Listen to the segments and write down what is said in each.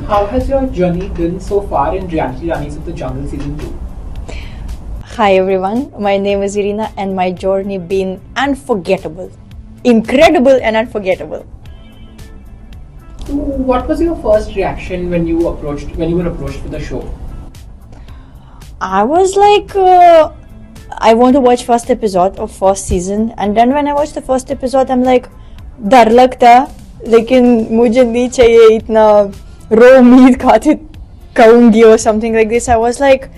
how has your journey been so far in Reality Ranis of the Jungle Season 2? Hi everyone, my name is Irina and my journey been unforgettable. Incredible and unforgettable. So what was your first reaction when you were approached for the show? I was like, I want to watch first episode of first season, and then when I watched the first episode, I'm like, डर लगता लेकिन मुझे नहीं चाहिए इतना रो meet खाते खाऊंगी or something like this. I was like,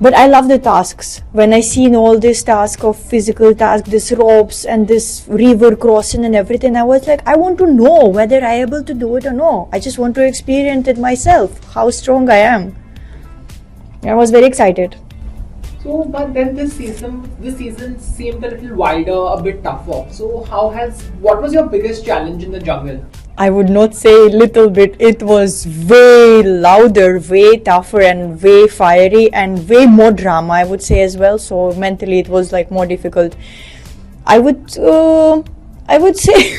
but I love the tasks. When I seen all this task of physical task, this ropes and this river crossing and everything, I was like, I want to know whether I able to do it or no. I just want to experience it myself, how strong I am. I was very excited. So, but then this season seemed a little wilder, a bit tougher. So, what was your biggest challenge in the jungle? I would not say little bit. It was way louder, way tougher, and way fiery, and way more drama, I would say as well. So mentally, it was like more difficult. I would say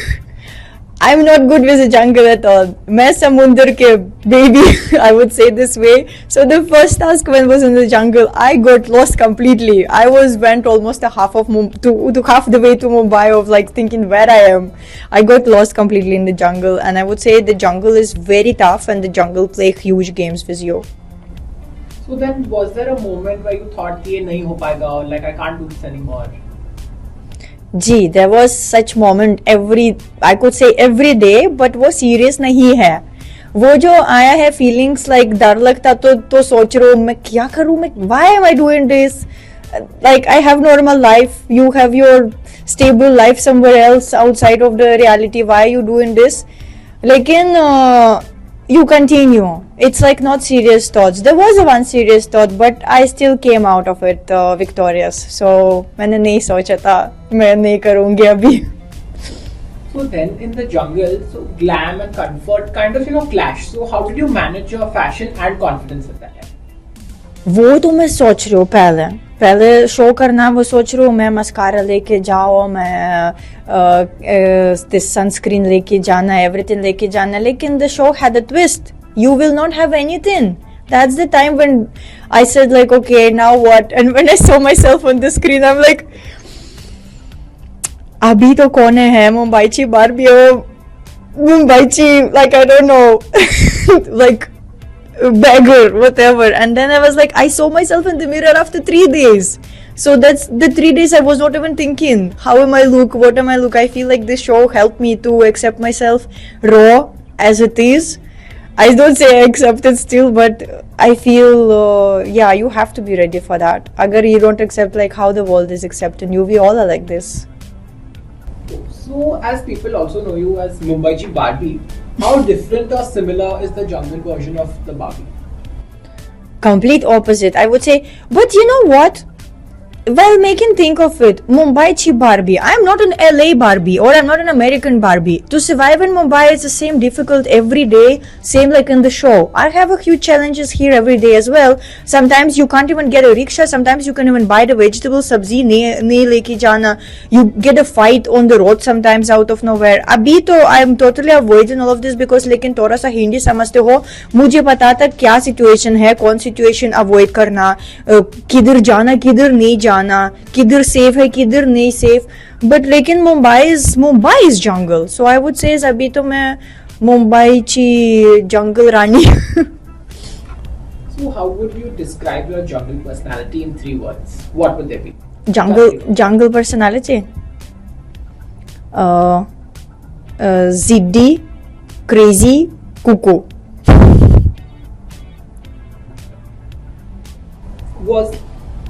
I'm not good with the jungle at all. मैं समुंदर के baby, I would say this way. So the first task when I was in the jungle, I got lost completely. I went almost half the way to Mumbai of like thinking where I am. I got lost completely in the jungle, and I would say the jungle is very tough, and the jungle play huge games with you. So then, was there a moment where you thought कि ये नहीं हो पाएगा, or like I can't do this anymore? Ji, there was such moment I could say every day, but वो serious नहीं है. वो जो आया है feelings like डर लगता तो सोच रहा हूँ मैं क्या करूँ, why am I doing this? Like I have normal life, you have your stable life somewhere else outside of the reality. Why are you doing this? लेकिन you continue. It's like not serious thoughts. There was one serious thought, but I still came out of it victorious. So मैंने नहीं सोचा था मैं नहीं करूँगी अभी. So then in the jungle, so glam and comfort kind of clash. So how did you manage your fashion and confidence at that time? वो तो मैं सोच रही हूँ पहले शो करना, वो सोच रही हूँ मैं मस्कारा लेके जाओ, मैं सनस्क्रीन लेके जाना, एवरीथिंग लेके जाना, लेकिन the show had a twist. You will not have anything. That's the time when I said like, okay, now what? And when I saw myself on the screen, I'm like, अभी तो कौन है मुंबईची Barbie हो, मुंबईची like I don't know like beggar, whatever. And then I was like, I saw myself in the mirror after 3 days. So that's the 3 days I was not even thinking, how am I look, what am I look. I feel like this show helped me to accept myself raw as it is. I don't say I accept it still, but I feel, yeah, you have to be ready for that. Agar you don't accept like how the world is accepting you, we all are like this. So as people also know you as Mumbaichi Barbie, how different or similar is the jungle version of the Barbie? Complete opposite, I would say. But you know what? Well, making think of it, Mumbaichi Barbie. I'm not an LA Barbie or I'm not an American Barbie. To survive in Mumbai is the same difficult every day, same like in the show. I have a huge challenges here every day as well. Sometimes you can't even get a rickshaw. Sometimes you can't even buy the vegetable sabzi nahi leke jana. You get a fight on the road sometimes out of nowhere. Abhi to I'm totally avoiding all of this because लेकिन थोड़ा सा हिंदी समझते हो, मुझे पता था क्या situation है, कौन situation avoid करना, किधर जाना, किधर नहीं जाना, किधर सेफ है, किधर नहीं सेफ. बट लेकिन Mumbai is jungle. So I would say अभी तो मैं मुंबईची जंगल रानी. So how would you describe your jungle personality in 3 words? What would they be? Jungle personality? Ziddy, crazy, cuckoo.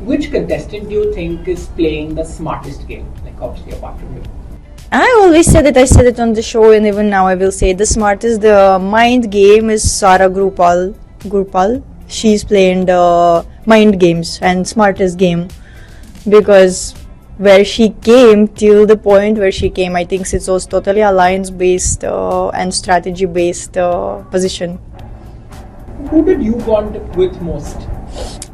Which contestant do you think is playing the smartest game? Like obviously apart from you. I always said it. I said it on the show, and even now I will say the smartest. The mind game is Sara Gurpal. She's playing the mind games and smartest game because where she came till the point where she came, I think it was totally alliance based and strategy based position. Who did you bond with most?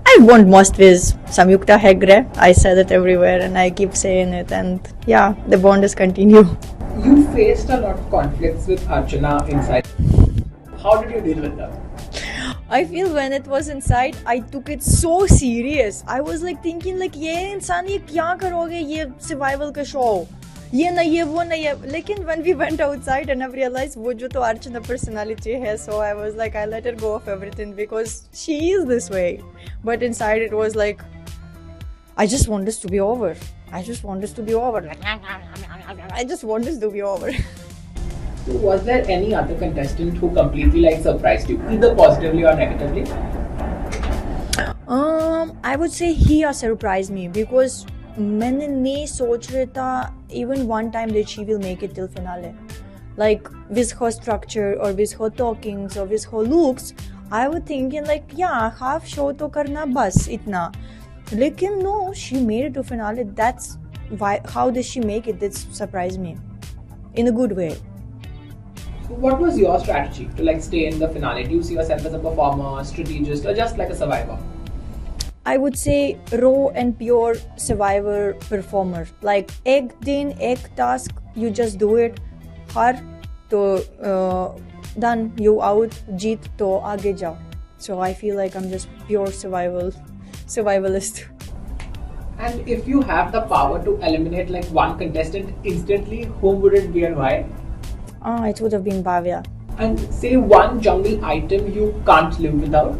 I want most with Samyukta Hegde. I said it everywhere and I keep saying it, and yeah, the bond is continue. You faced a lot of conflicts with Archana inside. How did you deal with that? I feel when it was inside, I took it so serious. I was like thinking like ये इंसान ये क्या करोगे ये survival का show ये ना ये वो ना ये लेकिन when we went outside and I realized वो जो तो Archana personality है so I was like I let her go of everything because she is this way but inside it was like I just want this to be over. I just want this to be over. I just want this to be over. So was there any other contestant who completely like surprised you, either positively or negatively? I would say Hia surprised me because मैंने नहीं सोच रहा था even one time that she will make it till finale. Like with her structure or with her talkings or with her looks, I was thinking like yeah half show तो करना बस इतना. लेकिन no, she made it to finale. That's why. How did she make it? That surprised me in a good way. So what was your strategy to like stay in the finale? Do you see yourself as a performer, strategist, or just like a survivor? I would say raw and pure survivor performer. Like एक दिन एक task, you just do it. हार तो done, you out. जीत तो आगे जाओ. So I feel like I'm just pure survivalist. And if you have the power to eliminate like one contestant instantly, whom would it be and why? It would have been Bhavya. And say one jungle item you can't live without.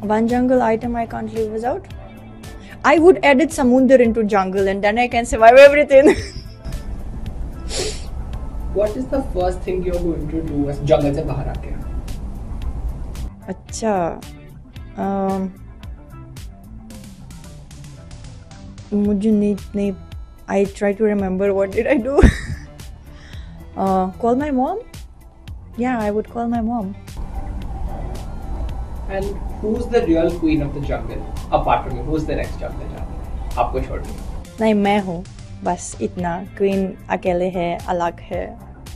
One jungle item I can't live without. I would edit Samundar into jungle and then I can survive everything. What is the first thing you're going to do as jungle से बाहर आके? अच्छा, मुझे नहीं. I try to remember what did I do. Call my mom? Yeah, I would call my mom. And who's the real queen of the jungle? Apart from you, who's the next jungle jungle? आपको छोड़ दूँ. नहीं मैं हूँ बस इतना. Queen अकेले है अलग है.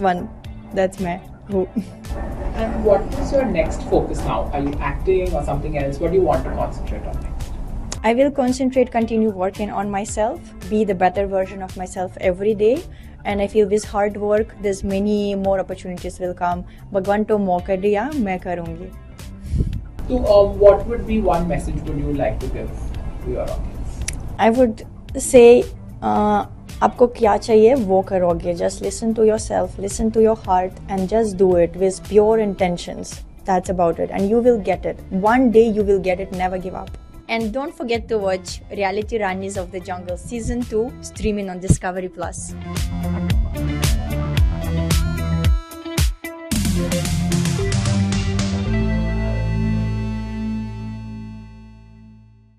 One, that's मैं हूँ. And what is your next focus now? Are you acting or something else? What do you want to concentrate on next? I will concentrate, continue working on myself, be the better version of myself every day. And I feel with hard work, there's many more opportunities will come. भगवान तो मौका दिया, मैं करूँगी. So, what would be one message would you like to give to your audience? I would say, आपको क्या चाहिए वो करोगे. Just listen to yourself, listen to your heart, and just do it with pure intentions. That's about it, and you will get it. One day you will get it. Never give up. And don't forget to watch Reality Ranis of the Jungle Season 2 streaming on Discovery Plus.